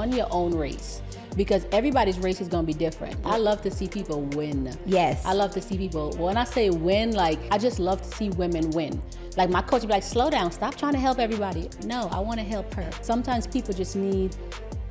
run your own race, because everybody's race is going to be different. I love to see people win. Yes. I love to see people, when I say win, like, I just love to see women win. Like, my coach would be like, slow down, stop trying to help everybody. No, I want to help her. Sometimes people just need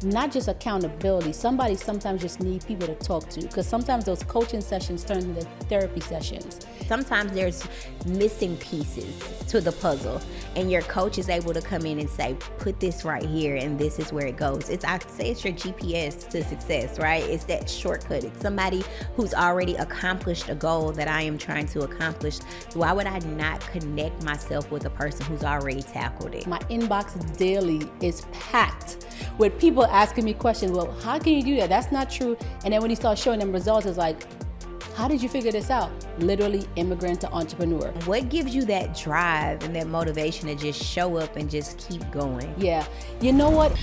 not just accountability. Somebody sometimes just need people to talk to, because sometimes those coaching sessions turn into therapy sessions. Sometimes there's missing pieces to the puzzle, and your coach is able to come in and say, put this right here, and this is where it goes. I say it's your GPS to success, right? It's that shortcut. It's somebody who's already accomplished a goal that I am trying to accomplish. Why would I not connect myself with a person who's already tackled it? My inbox daily is packed with people asking me questions. Well, how can you do that? That's not true. And then when you start showing them results, it's like, how did you figure this out? Literally immigrant to entrepreneur. What gives you that drive and that motivation to just show up and just keep going? Yeah, you know what?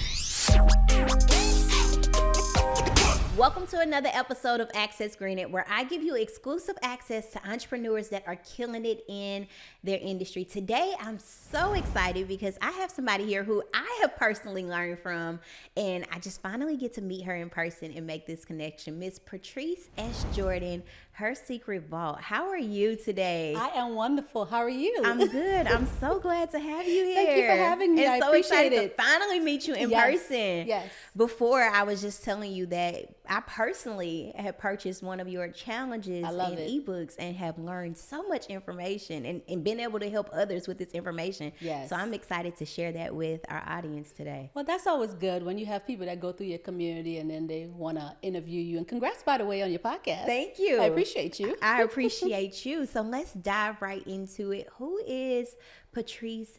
Welcome to another episode of Access Granted, where I give you exclusive access to entrepreneurs that are killing it in their industry. Today, I'm so excited because I have somebody here who I have personally learned from, and I just finally get to meet her in person and make this connection. Miss Patrice Jordan, her secret vault. How are you today? I am wonderful. How are you? I'm good. I'm so glad to have you here. Thank you for having me. And I so appreciate excited it. to finally meet you in person. Yes. Before, I was just telling you that I personally have purchased one of your challenges and ebooks and have learned so much information and been able to help others with this information. Yes. So I'm excited to share that with our audience today. Well, that's always good when you have people that go through your community and then they want to interview you. And congrats, by the way, on your podcast. Thank you. I appreciate you. I appreciate you. So let's dive right into it. Who is Patrice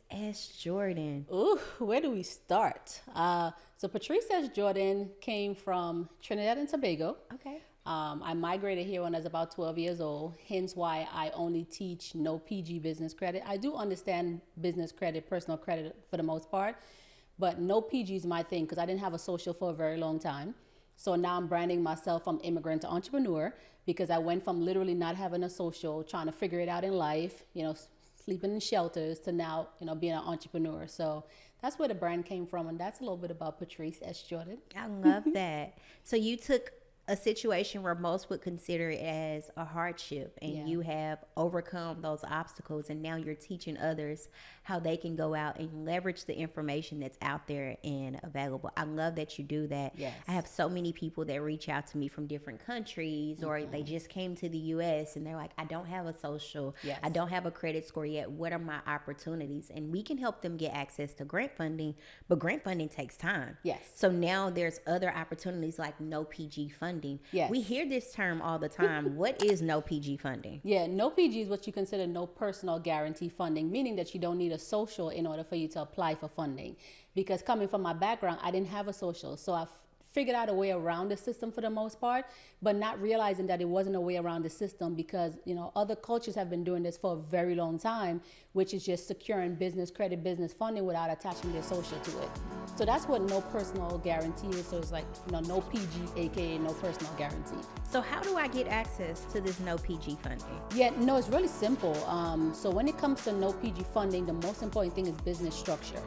Jordan? Ooh, where do we start? So Patrice Jordan came from Trinidad and Tobago. Okay. I migrated here when I was about 12 years old, hence why I only teach no PG business credit. I do understand business credit, personal credit for the most part, but no PG is my thing because I didn't have a social for a very long time. So now I'm branding myself from immigrant to entrepreneur because I went from literally not having a social, trying to figure it out in life, sleeping in shelters, to now, being an entrepreneur. So that's where the brand came from. And that's a little bit about Patrice Jordan. I love that. So you took a situation where most would consider it as a hardship, and you have overcome those obstacles, and now you're teaching others how they can go out and leverage the information that's out there and available. I love that you do that. Yes. I have so many people that reach out to me from different countries, or they just came to the US and they're like, I don't have a social, I don't have a credit score yet. What are my opportunities? And we can help them get access to grant funding, but grant funding takes time. Yes. So now there's other opportunities like no PG funding. Yes. We hear this term all the time. What is no PG funding? Yeah, no PG is what you consider no personal guarantee funding, meaning that you don't need a social in order for you to apply for funding. Because coming from my background, I didn't have a social. So I figured out a way around the system for the most part, but not realizing that it wasn't a way around the system because, other cultures have been doing this for a very long time, which is just securing business credit, business funding without attaching their social to it. So that's what no personal guarantee is. So it's like, no PG, aka no personal guarantee. So how do I get access to this no PG funding? Yeah, no, it's really simple. So when it comes to no PG funding, the most important thing is business structure.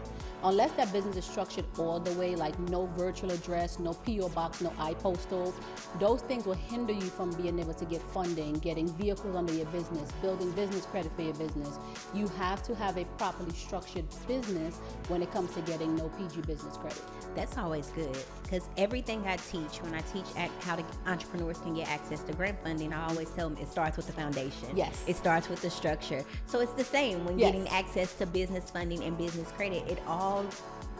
Unless that business is structured all the way, like no virtual address, no PO box, no iPostal, those things will hinder you from being able to get funding, getting vehicles under your business, building business credit for your business. You have to have a properly structured business when it comes to getting no PG business credit. That's always good, because everything I teach, when I teach how entrepreneurs can get access to grant funding, I always tell them it starts with the foundation. Yes. It starts with the structure. So it's the same when getting access to business funding and business credit. It all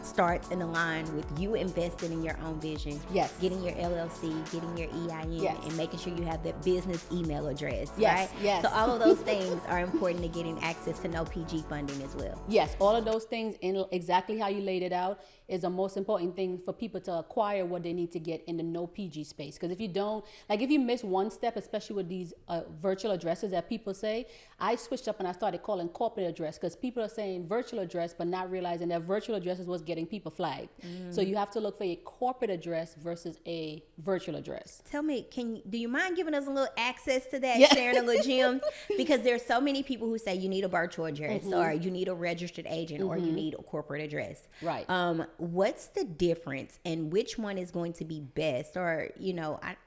starts in a line with you investing in your own vision, getting your LLC, getting your EIN, and making sure you have that business email address, right? Yes. So all of those things are important to getting access to no PG funding as well. Yes, all of those things, in exactly how you laid it out, is the most important thing for people to acquire what they need to get in the no PG space. Because if you don't, if you miss one step, especially with these virtual addresses that people say, I switched up and I started calling corporate address, because people are saying virtual address, but not realizing that virtual address is what's getting people flagged. So you have to look for a corporate address versus a virtual address. Tell me, do you mind giving us a little access to that, sharing a little gems? Because there's so many people who say you need a virtual address, or you need a registered agent, or you need a corporate address. Right. What's the difference and which one is going to be best? Or,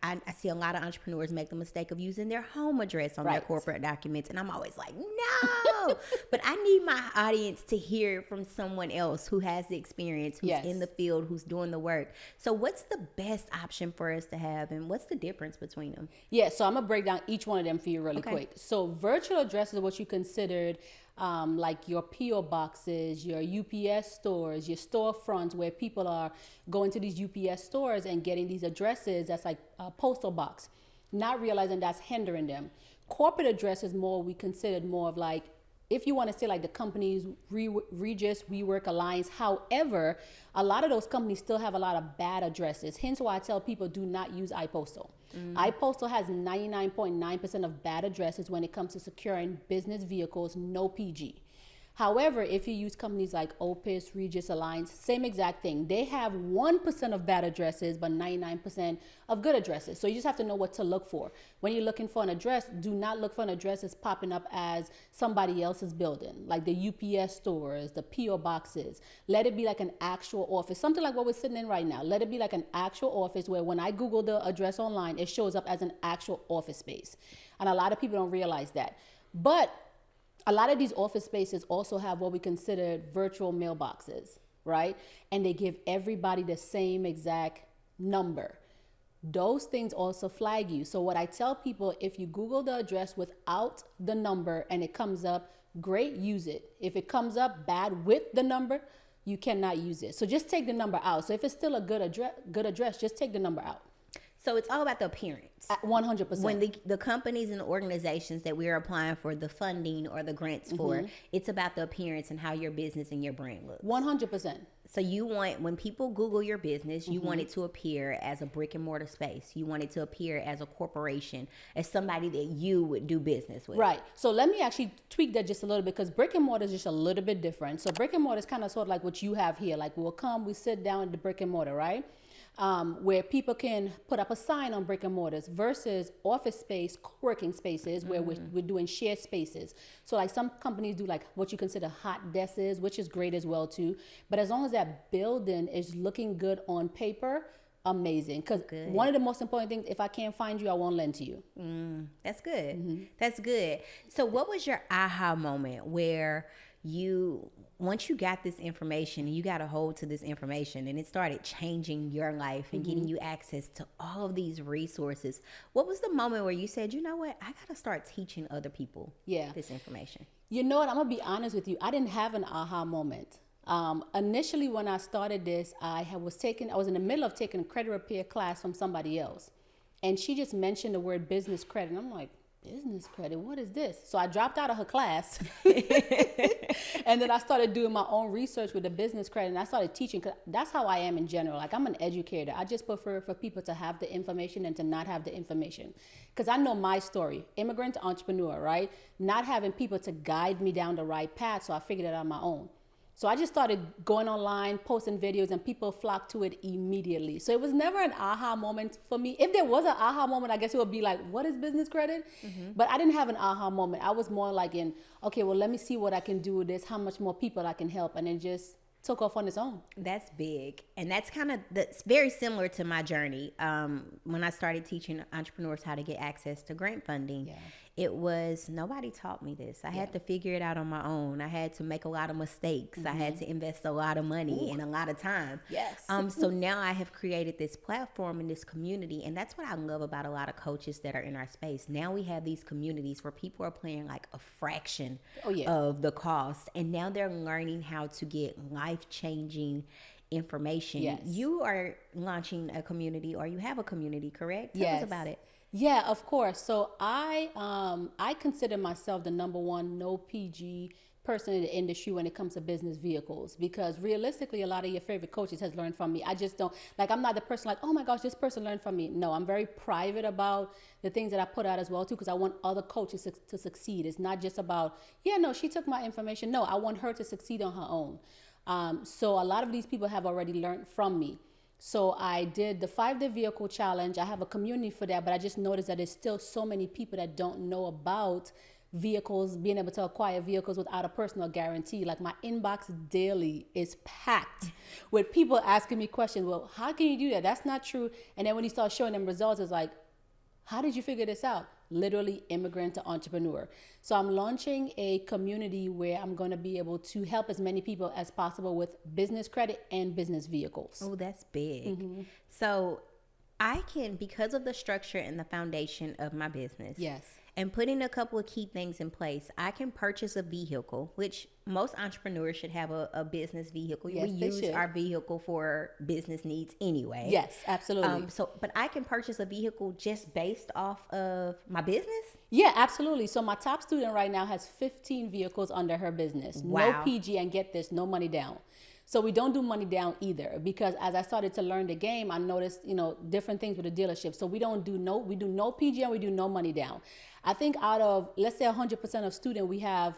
I see a lot of entrepreneurs make the mistake of using their home address on their corporate documents. And I'm always like, no, but I need my audience to hear from someone else who has the experience, who's in the field, who's doing the work. So what's the best option for us to have, and what's the difference between them? Yeah, so I'm gonna break down each one of them for you really quick. So virtual addresses are what you considered like your PO boxes, your UPS stores, your storefronts, where people are going to these UPS stores and getting these addresses that's like a postal box, not realizing that's hindering them. Corporate address is more, we considered more of like, if you want to say like the companies, Regis, WeWork, Alliance. However, a lot of those companies still have a lot of bad addresses. Hence why I tell people do not use iPostal. iPostal has 99.9% of bad addresses when it comes to securing business vehicles, no PG. However, if you use companies like Opus, Regis, Alliance, same exact thing. They have 1% of bad addresses, but 99% of good addresses. So you just have to know what to look for. When you're looking for an address, do not look for an address that's popping up as somebody else's building, like the UPS stores, the PO boxes. Let it be like an actual office, something like what we're sitting in right now. Let it be like an actual office where when I Google the address online, it shows up as an actual office space. And a lot of people don't realize that. But a lot of these office spaces also have what we consider virtual mailboxes, right? And they give everybody the same exact number. Those things also flag you. So what I tell people, if you Google the address without the number and it comes up, great, use it. If it comes up bad with the number, you cannot use it. So just take the number out. So if it's still a good address, just take the number out. So it's all about the appearance. 100%. When the companies and the organizations that we're applying for the funding or the grants for, it's about the appearance and how your business and your brand looks. 100%. So you want, when people Google your business, you want it to appear as a brick and mortar space. You want it to appear as a corporation, as somebody that you would do business with. Right. So let me actually tweak that just a little bit, because brick and mortar is just a little bit different. So brick and mortar is kind of sort of like what you have here. Like we sit down at the brick and mortar, right? Where people can put up a sign on brick and mortars versus office space, co-working spaces where we're doing shared spaces. So like some companies do like what you consider hot desks, which is great as well too. But as long as that building is looking good on paper, amazing. Because one of the most important things, if I can't find you, I won't lend to you. That's good. That's good. So what was your aha moment where once you got this information and you got a hold to this information and it started changing your life and getting you access to all of these resources, what was the moment where you said, you know what, I got to start teaching other people this information? You know what, I'm going to be honest with you. I didn't have an aha moment. Initially, when I started this, I was in the middle of taking a credit repair class from somebody else. And she just mentioned the word business credit. And I'm like, business credit, what is this? So I dropped out of her class and then I started doing my own research with the business credit, and I started teaching, because that's how I am in general. Like, I'm an educator. I just prefer for people to have the information than to not have the information, because I know my story, immigrant to entrepreneur, right? Not having people to guide me down the right path, so I figured it out on my own. So I just started going online, posting videos, and people flocked to it immediately. So it was never an aha moment for me. If there was an aha moment, I guess it would be like, what is business credit? But I didn't have an aha moment. I was more like okay, well, let me see what I can do with this, how much more people I can help, and then just took off on its own. That's big. And that's very similar to my journey. When I started teaching entrepreneurs how to get access to grant funding, it was, nobody taught me this. I had to figure it out on my own. I had to make a lot of mistakes. I had to invest a lot of money and a lot of time. Yes. So now I have created this platform and this community. And that's what I love about a lot of coaches that are in our space. Now we have these communities where people are paying like a fraction of the cost. And now they're learning how to get life-changing information. Yes. You are launching a community, or you have a community, correct? Tell us about it. Yeah, of course. So I consider myself the number one no PG person in the industry when it comes to business vehicles, because realistically, a lot of your favorite coaches has learned from me. I just don't, like, I'm not the person like, oh my gosh, this person learned from me. No, I'm very private about the things that I put out as well too, because I want other coaches to succeed. It's not just about, she took my information. No, I want her to succeed on her own. So a lot of these people have already learned from me. So I did the 5-day vehicle challenge. I have a community for that, but I just noticed that there's still so many people that don't know about vehicles, being able to acquire vehicles without a personal guarantee. Like my inbox daily is packed with people asking me questions. Well, how can you do that? That's not true. And then when you start showing them results, it's like, how did you figure this out? Literally immigrant to entrepreneur. So I'm launching a community where I'm going to be able to help as many people as possible with business credit and business vehicles. Oh, that's big. So I can, because of the structure and the foundation of my business. Yes. And putting a couple of key things in place, I can purchase a vehicle, which most entrepreneurs should have a business vehicle. Yes, we they use should. our vehicle for business needs anyway. Yes, absolutely. But I can purchase a vehicle just based off of my business. Yeah, absolutely. So my top student right now has 15 vehicles under her business. Wow. No PG, and get this, no money down. So we don't do money down either, because as I started to learn the game, I noticed, different things with the dealership. So we do no PG and we do no money down. I think out of, let's say 100% of student, we have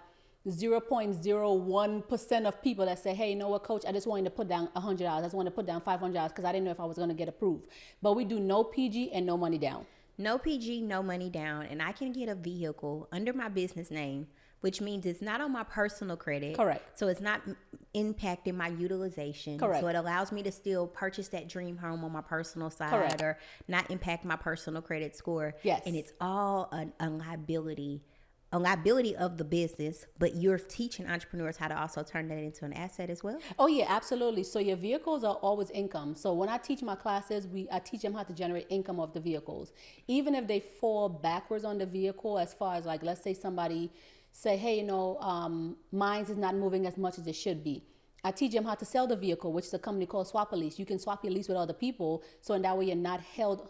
0.01% of people that say, hey, you know what, coach, I just wanted to put down $100. I just wanted to put down $500 because I didn't know if I was going to get approved. But we do no PG and no money down. No PG, no money down. And I can get a vehicle under my business name, which means it's not on my personal credit. Correct. So it's not impacting my utilization. Correct. So it allows me to still purchase that dream home on my personal side. Correct. Or not impact my personal credit score. Yes. And it's all a liability of the business, but you're teaching entrepreneurs how to also turn that into an asset as well. Oh yeah, absolutely. So your vehicles are always income. So when I teach my classes, I teach them how to generate income off the vehicles. Even if they fall backwards on the vehicle, as far as like, let's say somebody say, hey, mine is not moving as much as it should be. I teach them how to sell the vehicle, which is a company called Swap a Lease. You can swap your lease with other people, so in that way you're not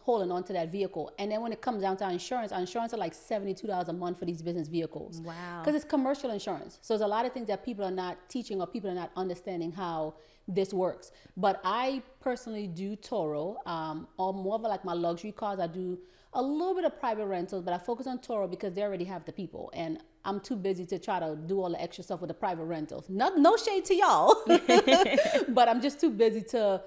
holding on to that vehicle. And then when it comes down to our insurance are like $72 a month for these business vehicles. Wow. Because it's commercial insurance. So there's a lot of things that people are not teaching, or people are not understanding how this works. But I personally do Toro, or more of like my luxury cars. I do a little bit of private rentals, but I focus on Toro because they already have the people, and I'm too busy to try to do all the extra stuff with the private rentals. No shade to y'all, but I'm just too busy to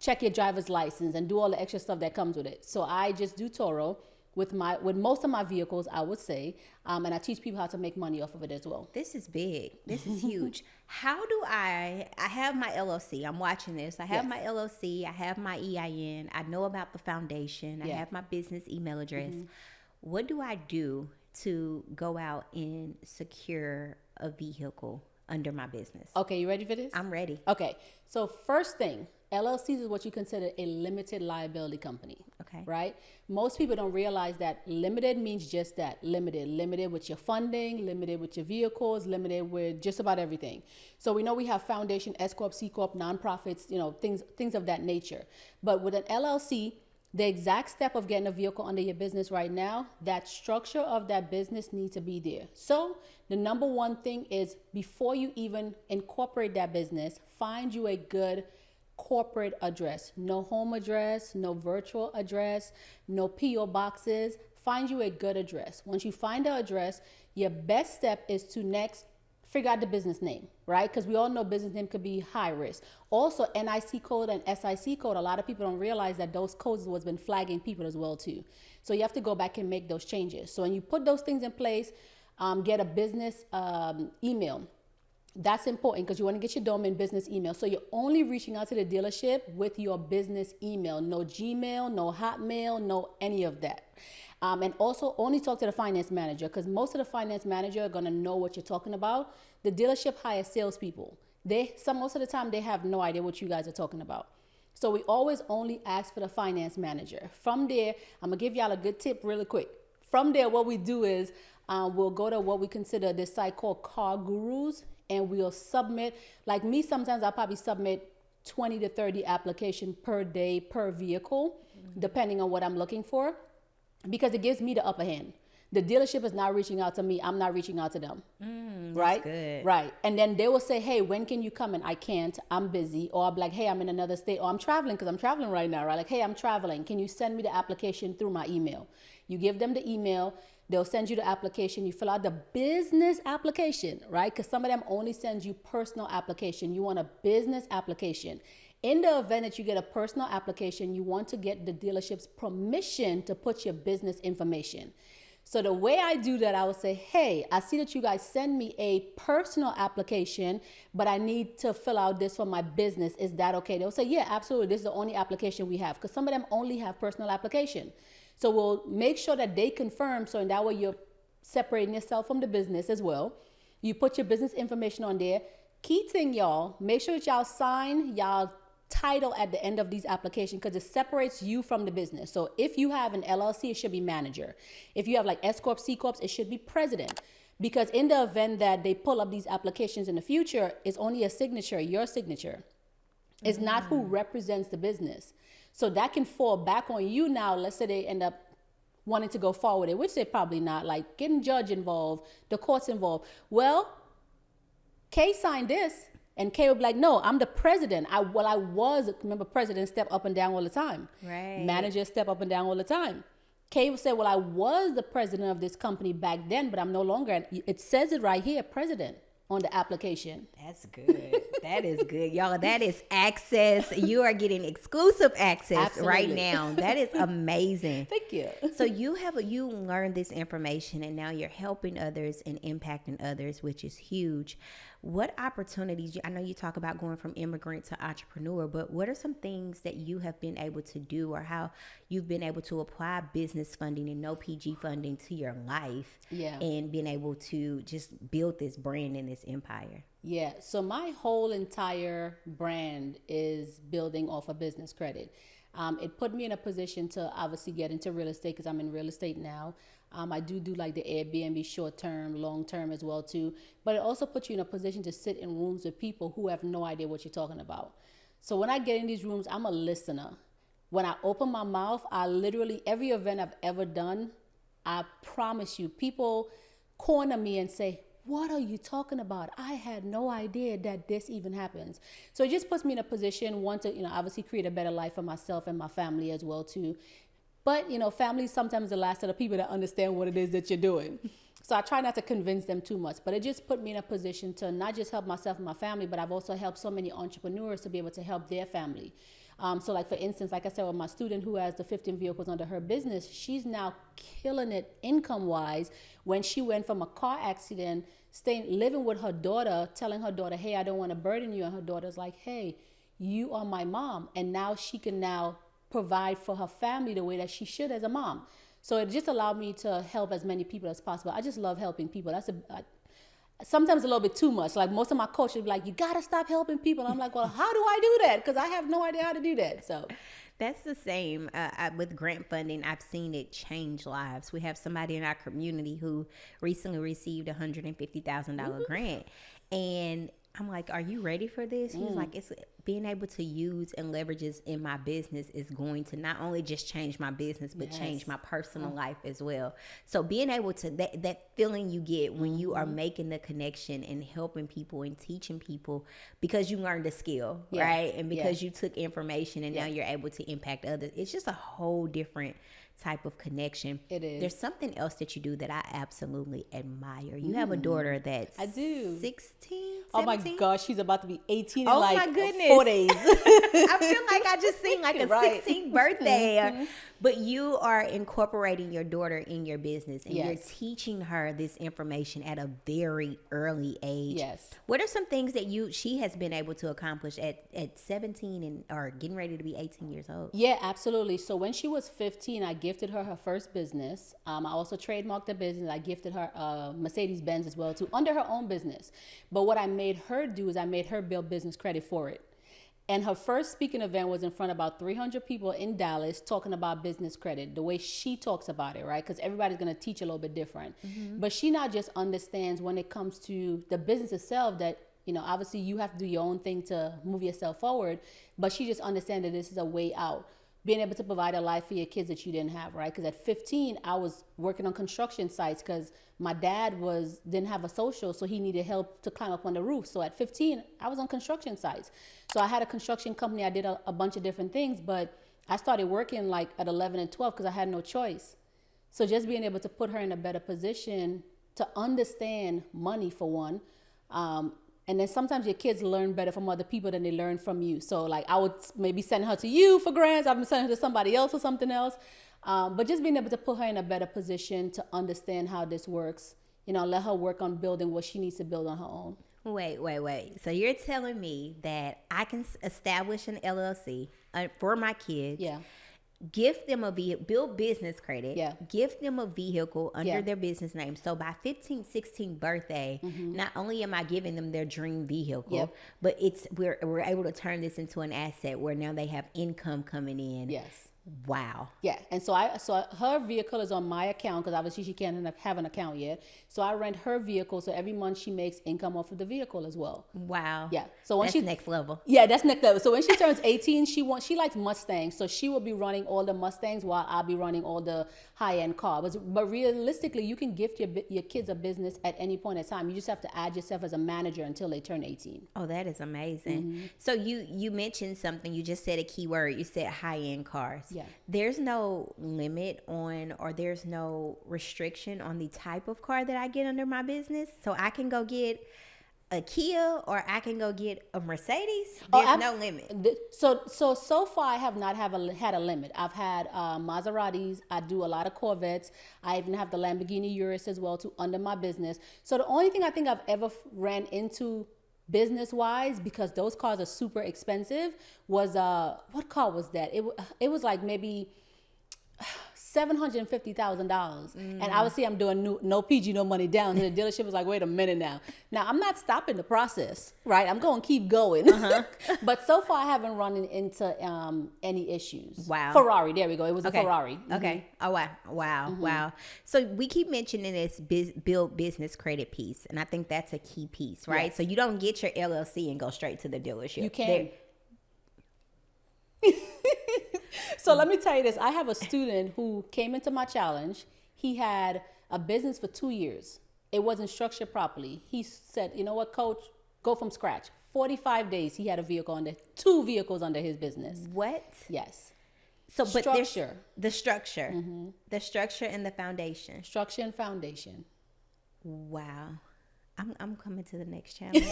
check your driver's license and do all the extra stuff that comes with it. So I just do Toro with most of my vehicles, I would say, and I teach people how to make money off of it as well. This is big. This is huge. How do I have my LLC. I'm watching this. I have my LLC. I have my EIN. I know about the foundation. I have my business email address. What do I do to go out and secure a vehicle under my business? Okay, you ready for this? I'm ready. Okay, so first thing, LLCs is what you consider a limited liability company. Okay. Right? Most people don't realize that limited means just that, limited with your funding, limited with your vehicles, limited with just about everything. So we know we have foundation, S Corp, C Corp, nonprofits, things of that nature. But with an LLC, the exact step of getting a vehicle under your business right now, that structure of that business needs to be there. So the number one thing is, before you even incorporate that business, find you a good corporate address. No home address, no virtual address, no PO boxes. Find you a good address. Once you find the address, your best step is to next figure out the business name, right? Because we all know business name could be high risk. Also, NIC code and SIC code, a lot of people don't realize that those codes is what's been flagging people as well too. So you have to go back and make those changes. So when you put those things in place, get a business email. That's important because you want to get your domain business email. So you're only reaching out to the dealership with your business email. No Gmail, no Hotmail, no any of that. And also only talk to the finance manager, because most of the finance manager are going to know what you're talking about. The dealership hires salespeople. Most of the time they have no idea what you guys are talking about. So we always only ask for the finance manager. From there, I'm going to give y'all a good tip really quick. From there, what we do is we'll go to what we consider this site called Car Gurus, and we'll submit, like me, sometimes I'll probably submit 20 to 30 applications per day per vehicle, depending on what I'm looking for, because it gives me the upper hand. The dealership is not reaching out to me. I'm not reaching out to them. Right? Good. Right. And then they will say, hey, when can you come in? I can't. I'm busy. Or I'll be like, hey, I'm in another state. Or I'm traveling, because I'm traveling right now, right? Like, hey, I'm traveling. Can you send me the application through my email? You give them the email. They'll send you the application. You fill out the business application, right? Because some of them only send you personal application. You want a business application. In the event that you get a personal application, you want to get the dealership's permission to put your business information. So the way I do that, I would say, hey, I see that you guys send me a personal application, but I need to fill out this for my business. Is that okay? They'll say, yeah, absolutely. This is the only application we have, because some of them only have personal application. So we'll make sure that they confirm. So in that way, you're separating yourself from the business as well. You put your business information on there. Key thing, y'all, make sure that y'all sign y'all title at the end of these applications, because it separates you from the business. So if you have an LLC, it should be manager. If you have like S Corp, C Corps, it should be president. Because in the event that they pull up these applications in the future, it's only a signature, your signature. It's not who represents the business. So that can fall back on you now. Let's say they end up wanting to go forward with it, which they probably not, like getting judge involved, the courts involved. Well, Kay signed this. And Kay would be like, no, I'm the president. Remember, president step up and down all the time. Right. Managers step up and down all the time. Kay would say, well, I was the president of this company back then, but I'm no longer. And it says it right here, president, on the application. That's good. That is good. Y'all, that is access. You are getting exclusive access right now. That is amazing. Thank you. So you learned this information, and now you're helping others and impacting others, which is huge. What opportunities, I know you talk about going from immigrant to entrepreneur, but what are some things that you have been able to do, or how you've been able to apply business funding and no PG funding to your life, and being able to just build this brand and this empire? Yeah, so my whole entire brand is building off of business credit. It put me in a position to obviously get into real estate, because I'm in real estate now. I do like the Airbnb short term, long term as well too. But it also puts you in a position to sit in rooms with people who have no idea what you're talking about. So when I get in these rooms, I'm a listener. When I open my mouth, I literally, every event I've ever done, I promise you, people corner me and say, what are you talking about? I had no idea that this even happens. So it just puts me in a position, one, to, obviously create a better life for myself and my family as well too. But, family is sometimes the last of the people that understand what it is that you're doing. So I try not to convince them too much, but it just put me in a position to not just help myself and my family, but I've also helped so many entrepreneurs to be able to help their family. So like, for instance, like I said, with my student who has the 15 vehicles under her business, she's now killing it income-wise when she went from a car accident, living with her daughter, telling her daughter, hey, I don't want to burden you. And her daughter's like, hey, you are my mom. And now she can now provide for her family the way that she should as a mom. So it just allowed me to help as many people as possible. I just love helping people. That's sometimes a little bit too much. Like, most of my coaches would be like, you got to stop helping people. And I'm like, well, how do I do that? Because I have no idea how to do that. So that's the same with grant funding. I've seen it change lives. We have somebody in our community who recently received a $150,000 grant. And I'm like, are you ready for this? He's like, it's being able to use and leverages in my business is going to not only just change my business, but change my personal life as well. So being able to, that feeling you get when you are making the connection and helping people and teaching people because you learned a skill, right? And because you took information and now you're able to impact others. It's just a whole different type of connection. It is. There's something else that you do that I absolutely admire. You have a daughter that's 16, 17? Oh my gosh, she's about to be 18 in my goodness. 4 days. I feel like I just seen like a 16th birthday. But you are incorporating your daughter in your business and you're teaching her this information at a very early age. Yes. What are some things that she has been able to accomplish at 17 or getting ready to be 18 years old? Yeah, absolutely. So when she was 15, I gifted her first business. I also trademarked the business. I gifted her Mercedes-Benz as well too, under her own business. But what I made her do is I made her build business credit for it. And her first speaking event was in front of about 300 people in Dallas talking about business credit, the way she talks about it, right? Because everybody's going to teach a little bit different. But she not just understands when it comes to the business itself that, obviously you have to do your own thing to move yourself forward, but she just understands that this is a way out. Being able to provide a life for your kids that you didn't have, right? Because at 15, I was working on construction sites because my dad didn't have a social, so he needed help to climb up on the roof. So at 15, I was on construction sites. So I had a construction company. I did a bunch of different things, but I started working like at 11 and 12 because I had no choice. So just being able to put her in a better position to understand money for one, And then sometimes your kids learn better from other people than they learn from you. So like I would maybe send her to you for grants. I've been sending her to somebody else for something else. But just being able to put her in a better position to understand how this works, let her work on building what she needs to build on her own. Wait. So you're telling me that I can establish an LLC for my kids. Yeah. Gift them a vehicle, build business credit, gift them a vehicle under their business name. So by 15th, 16th birthday, not only am I giving them their dream vehicle, but we're able to turn this into an asset where now they have income coming in. Yes. Wow. Yeah. And so her vehicle is on my account because obviously she can't have an account yet. So I rent her vehicle. So every month she makes income off of the vehicle as well. Wow. Yeah. So when that's next level. Yeah, that's next level. So when she turns 18, she likes Mustangs. So she will be running all the Mustangs while I'll be running all the high-end cars. But realistically, you can gift your kids a business at any point in time. You just have to add yourself as a manager until they turn 18. Oh, that is amazing. So you mentioned something. You just said a key word. You said high-end cars. Yeah. There's no limit on, or there's no restriction on the type of car that I get under my business. So I can go get a Kia or I can go get a Mercedes. There's no limit. So far I have not had a limit. I've had Maseratis. I do a lot of Corvettes. I even have the Lamborghini Urus as well too under my business. So the only thing I think I've ever ran into business wise, because those cars are super expensive, was what car was that? It was like maybe $750,000, and obviously I'm doing no PG, no money down. And the dealership was like, wait a minute now. Now I'm not stopping the process, right? I'm going to keep going. But so far I haven't run into any issues. Wow. Ferrari, there we go. It was a Ferrari. Okay. Oh wow. So we keep mentioning this build business credit piece, and I think that's a key piece, right? Yes. So you don't get your LLC and go straight to the dealership. You can. So let me tell you this. I have a student who came into my challenge. He had a business for 2 years. It wasn't structured properly. He said, you know what, coach, go from scratch. 45 days, he had two vehicles under his business. What? Yes. So, but structure. The structure. The structure and the foundation. Structure and foundation. Wow. I'm coming to the next challenge.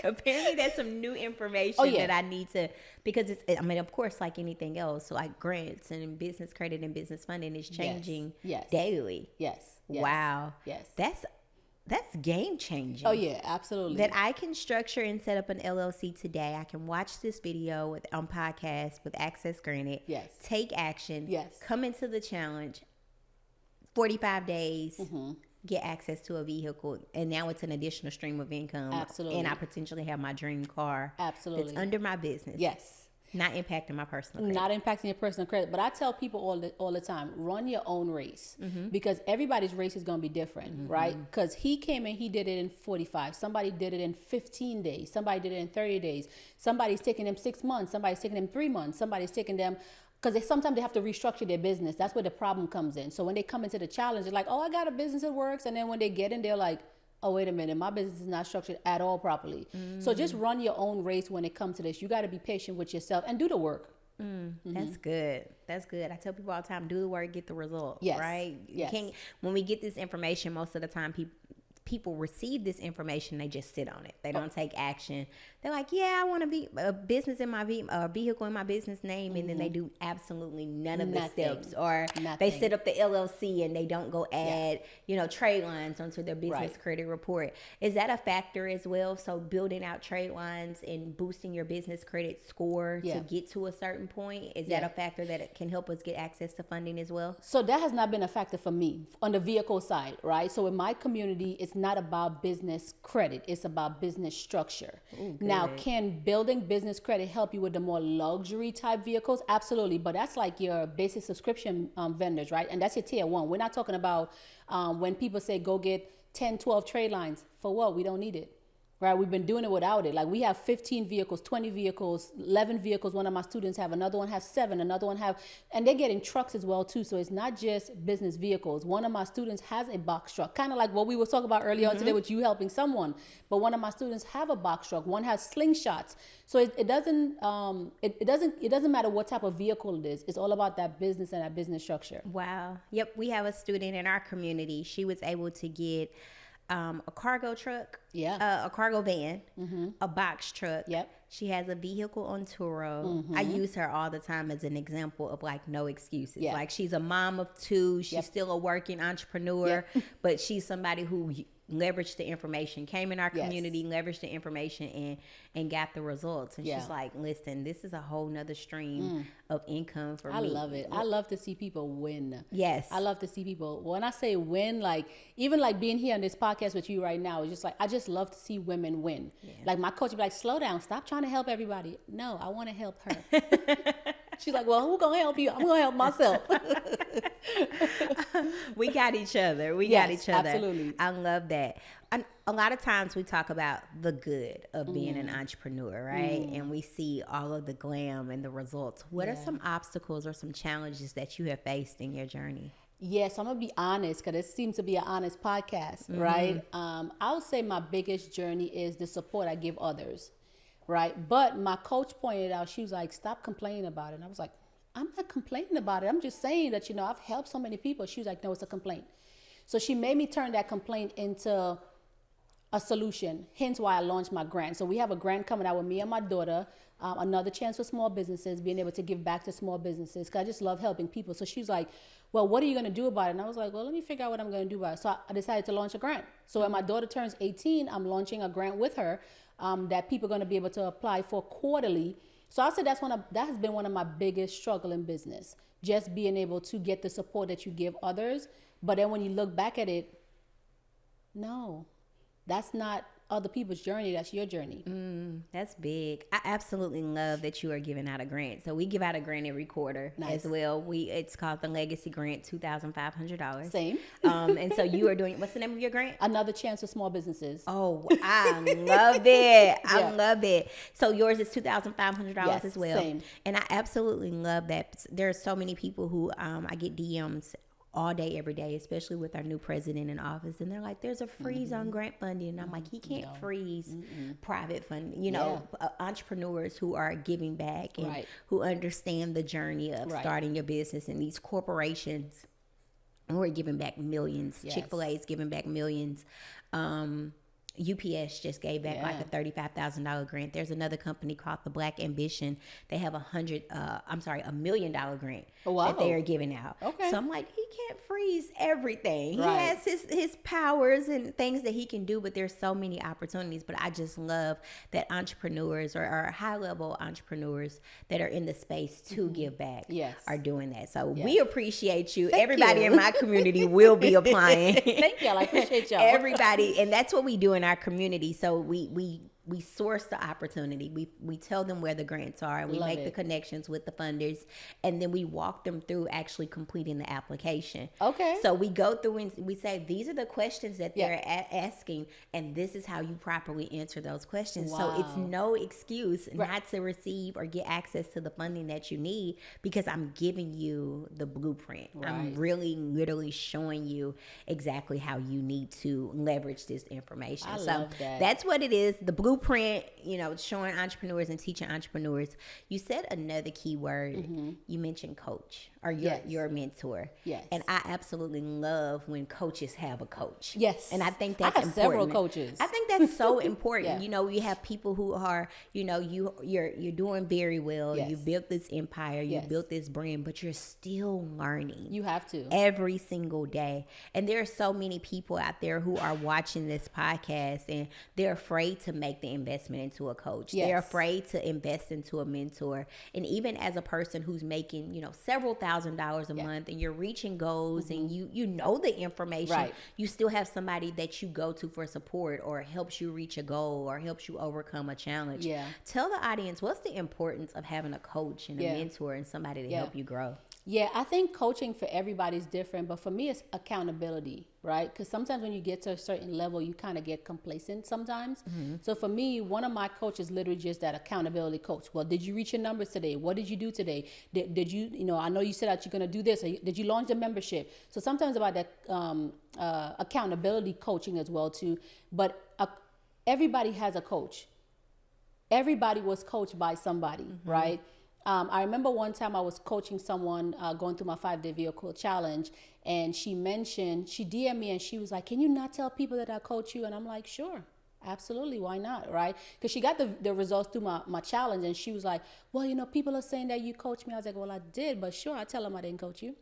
Apparently there's some new information that I need to, because of course, like anything else, like grants and business credit and business funding is changing daily. Yes. Wow. Yes. That's game changing. Oh yeah, absolutely. That I can structure and set up an LLC today. I can watch this video on podcast with access granted. Yes. Take action. Yes. Come into the challenge. 45 days. Get access to a vehicle, and now it's an additional stream of income. Absolutely. And I potentially have my dream car. Absolutely. That's under my business. Yes. Not impacting my personal credit. Not impacting your personal credit. But I tell people all the time, run your own race, because everybody's race is going to be different, right? Because he came in, he did it in 45. Somebody did it in 15 days. Somebody did it in 30 days. Somebody's taking them 6 months. Somebody's taking them 3 months. Somebody's taking them, because sometimes they have to restructure their business. That's where the problem comes in. So when they come into the challenge, they're like, oh, I got a business that works. And then when they get in, they're like, oh, wait a minute, my business is not structured at all properly. So just run your own race when it comes to this. You got to be patient with yourself and do the work. That's good. That's good. I tell people all the time, do the work, get the result. Yes. Right? Yes. You can't, when we get this information, most of the time people receive this information, they just sit on it. They don't take action. They're like, yeah, I want to be a business in my vehicle in my business name, and then they do absolutely none of the steps, or they set up the LLC and they don't go add, trade lines onto their business credit report. Is that a factor as well? So building out trade lines and boosting your business credit score to get to a certain point, is that a factor that it can help us get access to funding as well? So that has not been a factor for me on the vehicle side, right? So in my community, it's not about business credit. It's about business structure. Ooh, now, can building business credit help you with the more luxury type vehicles? Absolutely. But that's like your basic subscription vendors, right? And that's your tier one. We're not talking about when people say go get 10, 12 trade lines. For what? We don't need it. Right? We've been doing it without it. Like we have 15 vehicles, 20 vehicles, 11 vehicles. One of my students have, another one has 7, another one have, and they're getting trucks as well too. So it's not just business vehicles. One of my students has a box truck, kind of like what we were talking about earlier on today with you helping someone. But one of my students have a box truck. One has slingshots. So it doesn't matter what type of vehicle it is. It's all about that business and that business structure. Wow. Yep. We have a student in our community. She was able to get a cargo truck, Yeah. a cargo van, a box truck. Yep. She has a vehicle on Turo. I use her all the time as an example of like no excuses. Yeah. Like she's a mom of two. She's still a working entrepreneur, but she's somebody who leveraged the information, came in our community, leveraged the information and got the results. And she's like, listen, this is a whole nother stream of income for me. I love it. I love to see people win. Yes. I love to see people. When I say win, like even like being here on this podcast with you right now, is just like, I just love to see women win. Yeah. Like my coach would be like, slow down, stop trying to help everybody. No, I want to help her. She's like, well, who's going to help you? I'm going to help myself. We got each other. We got each other. Absolutely. I love that. A lot of times we talk about the good of being an entrepreneur, right? And we see all of the glam and the results. What are some obstacles or some challenges that you have faced in your journey? Yes, I'm going to be honest because it seems to be an honest podcast, right? I would say my biggest journey is the support I give others, right? But my coach pointed out, she was like, stop complaining about it. And I was like, I'm not complaining about it. I'm just saying that, I've helped so many people. She was like, no, it's a complaint. So she made me turn that complaint into a solution, hence why I launched my grant. So we have a grant coming out with me and my daughter, another chance for small businesses, being able to give back to small businesses, because I just love helping people. So she's like, well, what are you going to do about it? And I was like, well, let me figure out what I'm going to do about it. So I decided to launch a grant. So when my daughter turns 18, I'm launching a grant with her that people are going to be able to apply for quarterly. So I said that has been one of my biggest struggle in business, just being able to get the support that you give others. But then when you look back at it, no, that's not other people's journey. That's your journey. That's big. I absolutely love that you are giving out a grant. So we give out a grant every quarter as well. It's called the Legacy Grant, $2,500. Same. And so you are doing, what's the name of your grant? Another chance for small businesses. Oh, I love it. I love it. So yours is $2,500 as well. Same. And I absolutely love that. There are so many people who I get DMs all day, every day, especially with our new president in office. And they're like, there's a freeze on grant funding. And I'm like, he can't freeze private funding. Entrepreneurs who are giving back and who understand the journey of starting your business, and these corporations who are giving back millions. Chick-fil-A is giving back millions. UPS just gave back like a $35,000 grant. There's another company called the Black Ambition. They have $1 million grant that they are giving out. Okay. So I'm like, he can't freeze everything. Right. He has his powers and things that he can do, but there's so many opportunities. But I just love that entrepreneurs or high level entrepreneurs that are in the space to give back are doing that. So we appreciate you. Everybody in my community will be applying. Thank y'all. I appreciate y'all. Everybody. And that's what we do in our community. So we source the opportunity. We tell them where the grants are, and we make the connections with the funders, and then we walk them through actually completing the application. Okay. So we go through and we say, these are the questions that they're asking, and this is how you properly answer those questions. Wow. So it's no excuse not to receive or get access to the funding that you need, because I'm giving you the blueprint. Right. I'm really literally showing you exactly how you need to leverage this information. I love that. That's what it is. The blueprint, showing entrepreneurs and teaching entrepreneurs. You said another key word. You mentioned coach or your mentor. Yes. And I absolutely love when coaches have a coach. Yes. And I think that's important. Several coaches. I think that's so important. You have people who are, you're doing very well. Yes. You built this empire. You built this brand, but you're still learning. You have to. Every single day. And there are so many people out there who are watching this podcast, and they're afraid to make the investment into a coach. Yes. They're afraid to invest into a mentor. And even as a person who's making, several $1,000s a month, and you're reaching goals, and you know the information, you still have somebody that you go to for support, or helps you reach a goal, or helps you overcome a challenge. Yeah. Tell the audience, what's the importance of having a coach and a mentor and somebody to help you grow? Yeah, I think coaching for everybody is different, but for me, it's accountability, right? Because sometimes when you get to a certain level, you kind of get complacent sometimes. So for me, one of my coaches literally just that accountability coach. Well, did you reach your numbers today? What did you do today? Did you, I know you said that you're going to do this. Did you launch the membership? So sometimes about that accountability coaching as well too. But everybody has a coach. Everybody was coached by somebody, right? I remember one time I was coaching someone going through my 5-day vehicle challenge, and she DM'd me and she was like, can you not tell people that I coach you? And I'm like, sure. Absolutely, why not, right? Because she got the results through my challenge, and she was like, well, people are saying that you coached me. I was like, well, I did, but sure, I tell them I didn't coach you.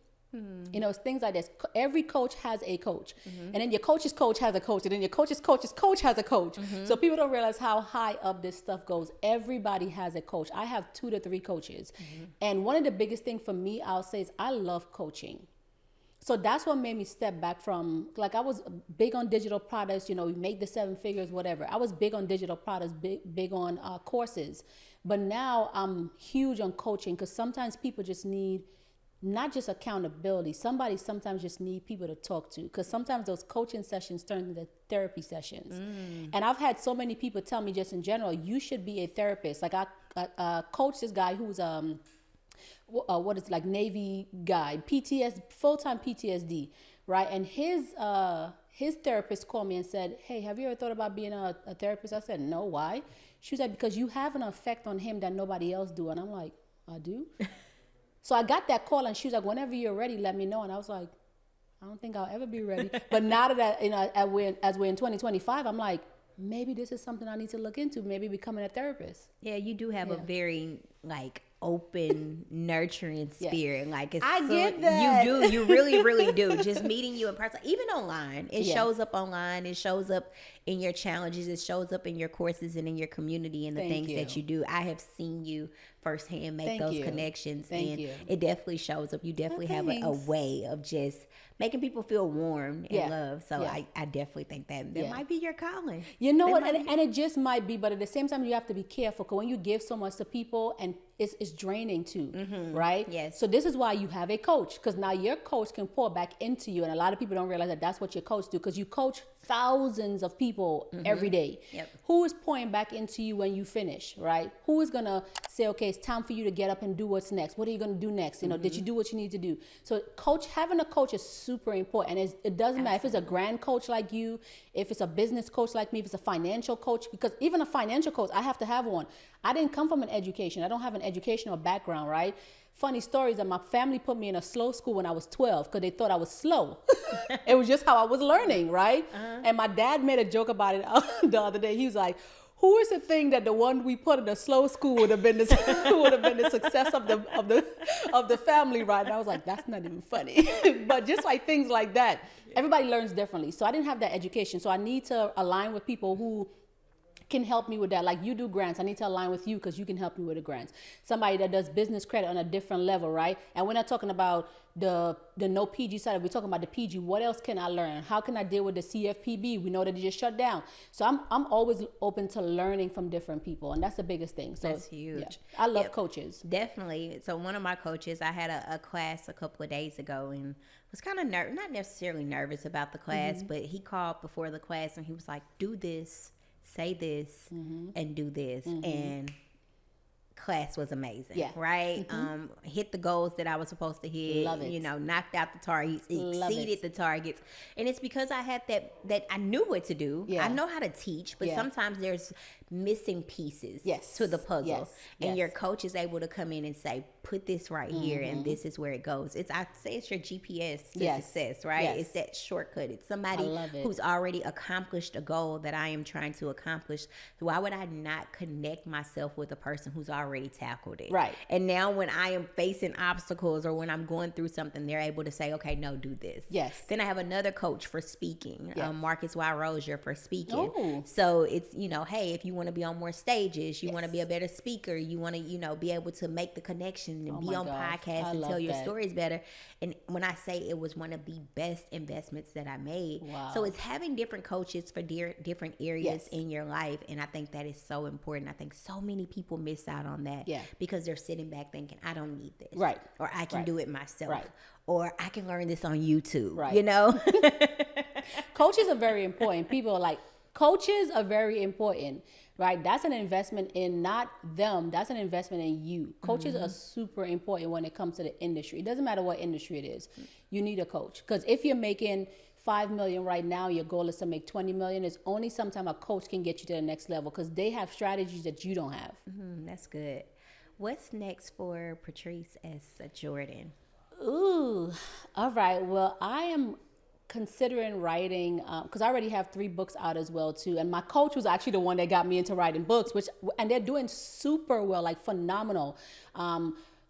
It's things like this. Every coach has a coach, and then your coach's coach has a coach, and then your coach's coach has a coach. So people don't realize how high up this stuff goes. Everybody has a coach. I have 2 to 3 coaches, and one of the biggest things for me, I'll say, is I love coaching. So that's what made me step back from, like, I was big on digital products, we make the 7 figures, whatever. I was big on digital products, big on courses. But now I'm huge on coaching, because sometimes people just need not just accountability. Somebody sometimes just need people to talk to, because sometimes those coaching sessions turn into therapy sessions. And I've had so many people tell me, just in general, you should be a therapist. Like, I coached this guy who's Navy guy, full-time PTSD, right? And his therapist called me and said, hey, have you ever thought about being a therapist? I said, no, why? She was like, because you have an effect on him that nobody else do. And I'm like, I do? So I got that call, and she was like, whenever you're ready, let me know. And I was like, I don't think I'll ever be ready. But now that as we're in 2025, I'm like, maybe this is something I need to look into, maybe becoming a therapist. Yeah, you do have a very, open, nurturing spirit. I get that. You really, really do. Just meeting you in person, even online. It shows up online. It shows up in your challenges. It shows up in your courses and in your community and the things that you do. I have seen you firsthand make those connections. It definitely shows up. You definitely have a way of just making people feel warm and loved. So I definitely think that might be your calling. You know what? And it just might be, but at the same time, you have to be careful, because when you give so much to people, and it's draining too, right? Yes. So this is why you have a coach, because now your coach can pour back into you. And a lot of people don't realize that that's what your coach do, because you coach thousands of people every day. Yep. Who is pouring back into you when you finish, right? Who is going to say, okay, it's time for you to get up and do what's next? What are you going to do next? Did you do what you need to do? So having a coach is super important. And it doesn't matter if it's a grand coach like you, if it's a business coach like me, if it's a financial coach, because even a financial coach, I have to have one. I didn't come from an education. I don't have an educational background, right? Funny stories that my family put me in a slow school when I was 12 because they thought I was slow. It was just how I was learning, right? And my dad made a joke about it the other day. He was like, who is to think that the one we put in a slow school would have been the success of the family, right? And I was like, that's not even funny. But just like things like that, everybody learns differently. So I didn't have that education. So I need to align with people who can help me with that. Like, you do grants, I need to align with you because you can help me with the grants. Somebody that does business credit on a different level, right? And we're not talking about the no PG side. We're talking about the PG. What else can I learn? How can I deal with the CFPB? We know that it just shut down. So I'm always open to learning from different people, and that's the biggest thing. So that's huge. Yeah, I love coaches. Definitely. So one of my coaches, I had a class a couple of days ago, and was kind of not necessarily nervous about the class, but he called before the class and he was like, do this, say this, and do this. And class was amazing, right? Hit the goals that I was supposed to hit. Love it. Knocked out the targets, exceeded the targets. And it's because I had that I knew what to do. I know how to teach, but sometimes there's missing pieces to the puzzle. And your coach is able to come in and say, put this right here, and this is where it goes. I say it's your GPS to success, right? It's that shortcut. It's somebody who's already accomplished a goal that I am trying to accomplish. Why would I not connect myself with a person who's already tackled it? Right. And now when I am facing obstacles or when I'm going through something, they're able to say, okay, no, do this. Yes. Then I have another coach for speaking, Marcus Y. Rozier for speaking. Oh. So it's, hey, if you want to be on more stages, you want to be a better speaker, you want to, be able to make the connection and be on podcasts and tell your stories better. And when I say it was one of the best investments that I made. Wow. So it's having different coaches for different areas in your life. And I think that is so important. I think so many people miss out on that because they're sitting back thinking, I don't need this. Right. Or I can do it myself. Right. Or I can learn this on YouTube. Right. Coaches are very important. People are like, coaches are very important. Right, that's an investment in not them. That's an investment in you. Coaches are super important when it comes to the industry. It doesn't matter what industry it is. You need a coach, because if you're making $5 million right now, your goal is to make $20 million. It's only sometime a coach can get you to the next level because they have strategies that you don't have. That's good. What's next for Patrice S. Jordan? Ooh, all right. Well, I am considering writing because I already have 3 books out as well too, and my coach was actually the one that got me into writing books, and they're doing super well, like phenomenal.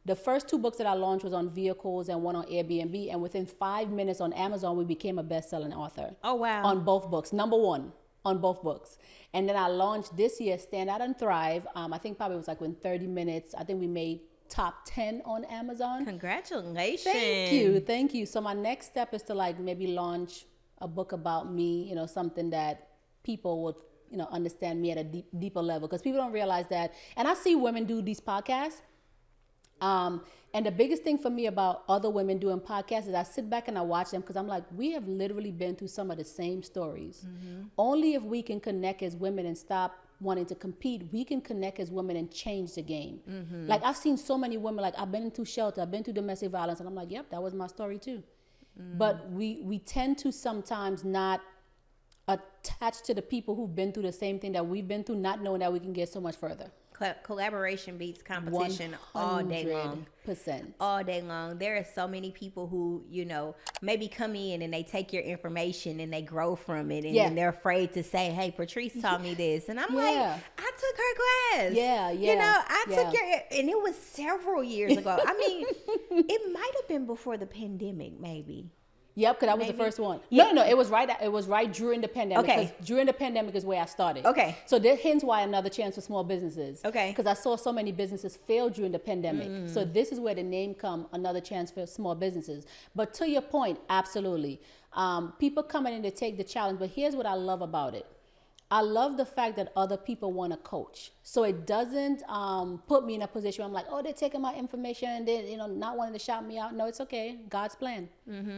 The first 2 books that I launched was on vehicles and one on Airbnb, and within 5 minutes on Amazon we became a best-selling author. Oh wow! On both books, #1 on both books. And then I launched this year Stand Out and Thrive. I think probably it was like within 30 minutes. I think we made top 10 on Amazon. Congratulations. Thank you. So my next step is to like maybe launch a book about me, you know, something that people would, you know, understand me at a deeper level, because people don't realize that. And I see women do these podcasts. And the biggest thing for me about other women doing podcasts is I sit back and I watch them, because I'm like, we have literally been through some of the same stories. Only if we can connect as women and stop wanting to compete, we can connect as women and change the game. Like I've seen so many women, like I've been into shelter, I've been through domestic violence, and I'm like, yep, that was my story too. But we tend to sometimes not attach to the people who've been through the same thing that we've been through, not knowing that we can get so much further. Collaboration beats competition all day long. All day long. There are so many people who, you know, maybe come in and they take your information and they grow from it, and then they're afraid to say, hey, Patrice taught me this. And I'm like, I took her class. You know, I took your, and it was several years ago. I mean, it might have been before the pandemic, maybe. Yep, because that was the first one. No, it was right during the pandemic. Okay. Because during the pandemic is where I started. Okay. So hence why another chance for small businesses. Okay. Because I saw so many businesses fail during the pandemic. So this is where the name come, another chance for small businesses. But to your point, absolutely. People coming in to take the challenge, but here's what I love about it. I love the fact that other people want to coach. So it doesn't put me in a position where I'm like, oh, they're taking my information and then, you know, not wanting to shout me out. No, it's okay. God's plan,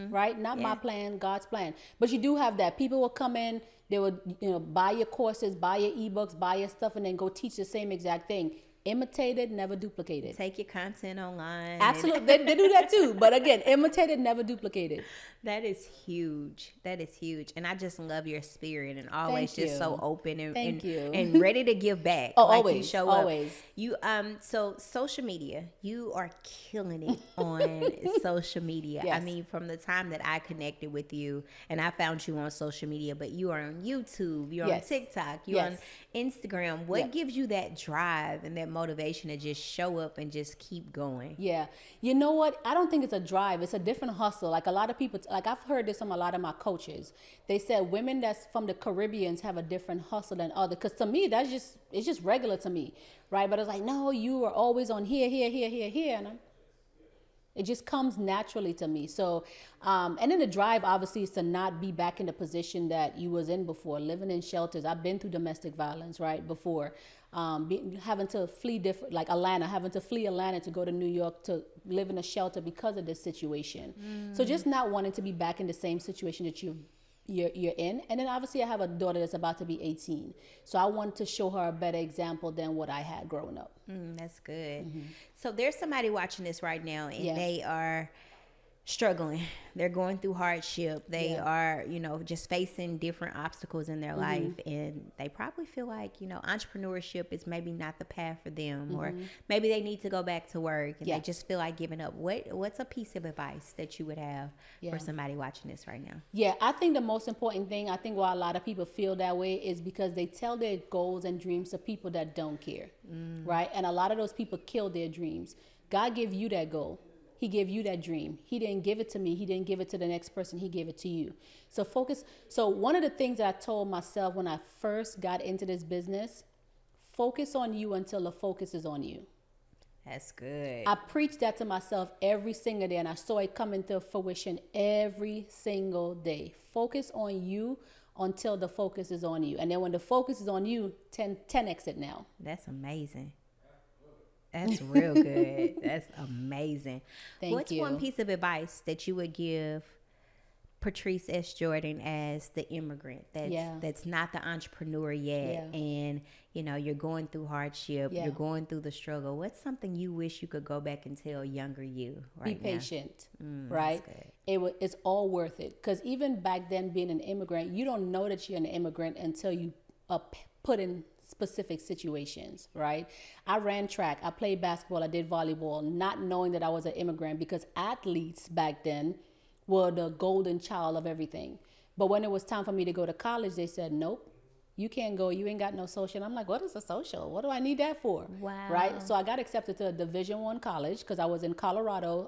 right? Not my plan, God's plan. But you do have that. People will come in, they would, you know, buy your courses, buy your ebooks, buy your stuff, and then go teach the same exact thing. Imitated, never duplicated. Take your content online. Absolutely. They do that too. But again, imitated, never duplicated. That is huge. That is huge. And I just love your spirit, and always just so open and ready to give back. Oh, like always. You show always. Up. You so social media, you are killing it on social media. Yes. I mean, from the time that I connected with you and I found you on social media, but you are on YouTube, you're on TikTok, you're on Instagram. What gives you that drive and that motivation to just show up and just keep going? Yeah. You know what? I don't think it's a drive. It's a different hustle. Like a lot of people, like I've heard this from a lot of my coaches. They said women that's from the Caribbeans have a different hustle than others. Because to me, it's just regular to me, right? But it's like, no, you are always on here. And it just comes naturally to me. So, and then the drive obviously is to not be back in the position that you was in before, living in shelters. I've been through domestic violence, right, before. Having to flee like Atlanta, having to flee Atlanta to go to New York to live in a shelter because of this situation. So just not wanting to be back in the same situation that you're in. And then obviously I have a daughter that's about to be 18. So I want to show her a better example than what I had growing up. That's good. So there's somebody watching this right now, and they are struggling. They're going through hardship. They are, you know, just facing different obstacles in their life, and they probably feel like, you know, entrepreneurship is maybe not the path for them, or maybe they need to go back to work and they just feel like giving up. What's a piece of advice that you would have for somebody watching this right now? Yeah, I think the most important thing, I think why a lot of people feel that way is because they tell their goals and dreams to people that don't care, right? And a lot of those people kill their dreams. God gave you that goal. He gave you that dream. He didn't give it to me. He didn't give it to the next person. He gave it to you. So focus. So one of the things that I told myself when I first got into this business, focus on you until the focus is on you. That's good. I preached that to myself every single day, and I saw it come into fruition every single day. Focus on you until the focus is on you. And then when the focus is on you, 10x it now. That's amazing. That's real good. That's amazing. What's one piece of advice that you would give Patrice S. Jordan as the immigrant that's not the entrepreneur yet, and you know you're going through hardship, you're going through the struggle? What's something you wish you could go back and tell younger you right now? Be patient, right? It's all worth it, because even back then, being an immigrant, you don't know that you're an immigrant until you put in specific situations, right? I ran track, I played basketball, I did volleyball, not knowing that I was an immigrant, because athletes back then were the golden child of everything. But when it was time for me to go to college, they said, nope, you can't go. You ain't got no social. And I'm like, what is a social? What do I need that for? Wow. Right? So I got accepted to a Division I college because I was in Colorado.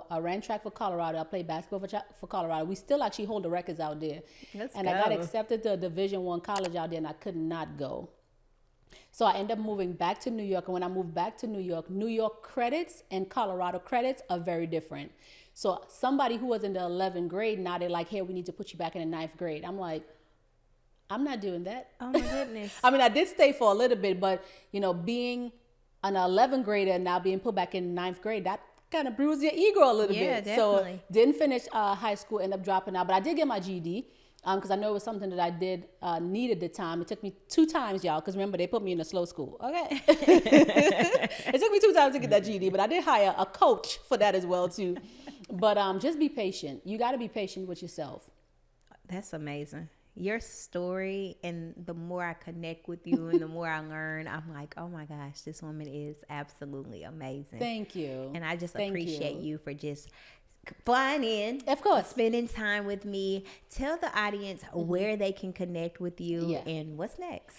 I ran track for Colorado. I played basketball for Colorado. We still actually hold the records out there. I got accepted to a Division I college out there, and I could not go. So I ended up moving back to New York. And when I moved back to New York credits and Colorado credits are very different. So somebody who was in the 11th grade, now they're like, hey, we need to put you back in the 9th grade. I'm like, I'm not doing that. Oh my goodness. I mean, I did stay for a little bit, but being an 11th grader and now being put back in 9th grade, that kind of bruised your ego a little bit. Definitely. So didn't finish high school, ended up dropping out, but I did get my GED because I know it was something that I did need at the time. It took me 2 times, y'all, because remember, they put me in a slow school. Okay. It took me 2 times to get that GED, but I did hire a coach for that as well, too. But just be patient. You got to be patient with yourself. That's amazing. Your story, and the more I connect with you and the more I learn, I'm like, oh my gosh, this woman is absolutely amazing. Thank you. And I just appreciate you for just flying in, of course, spending time with me. Tell the audience where they can connect with you and what's next.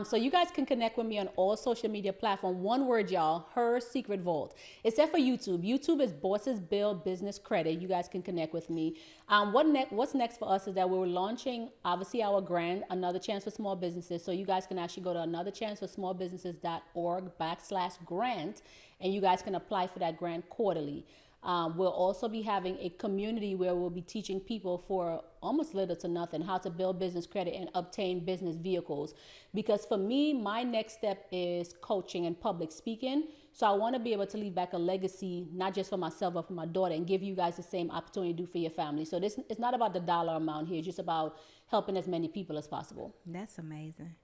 So you guys can connect with me on all social media platforms. One word, y'all, Her Secret Vault. Except for YouTube. YouTube is Bosses Build Business Credit. You guys can connect with me. What's next for us is that we're launching, obviously, our grant, Another Chance for Small Businesses. So you guys can actually go to anotherchanceforsmallbusinesses.org/grant, and you guys can apply for that grant quarterly. We'll also be having a community where we'll be teaching people for almost little to nothing how to build business credit and obtain business vehicles. Because for me, my next step is coaching and public speaking. So I want to be able to leave back a legacy, not just for myself, but for my daughter, and give you guys the same opportunity to do for your family. So this it's not about the dollar amount here. It's just about helping as many people as possible. That's amazing.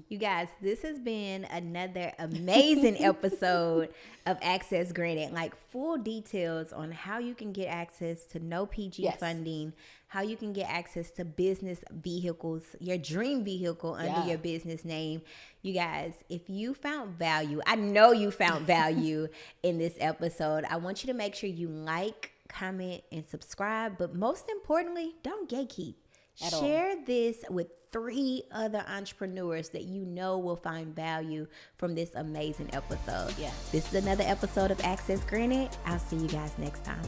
You guys, this has been another amazing episode of Access Granted. Like full details on how you can get access to no PG funding, how you can get access to business vehicles, your dream vehicle under your business name. You guys, if you found value, I know you found value in this episode. I want you to make sure you like, comment, and subscribe. But most importantly, don't gatekeep. Share this with 3 other entrepreneurs that you know will find value from this amazing episode. This is another episode of Access Granted. I'll see you guys next time.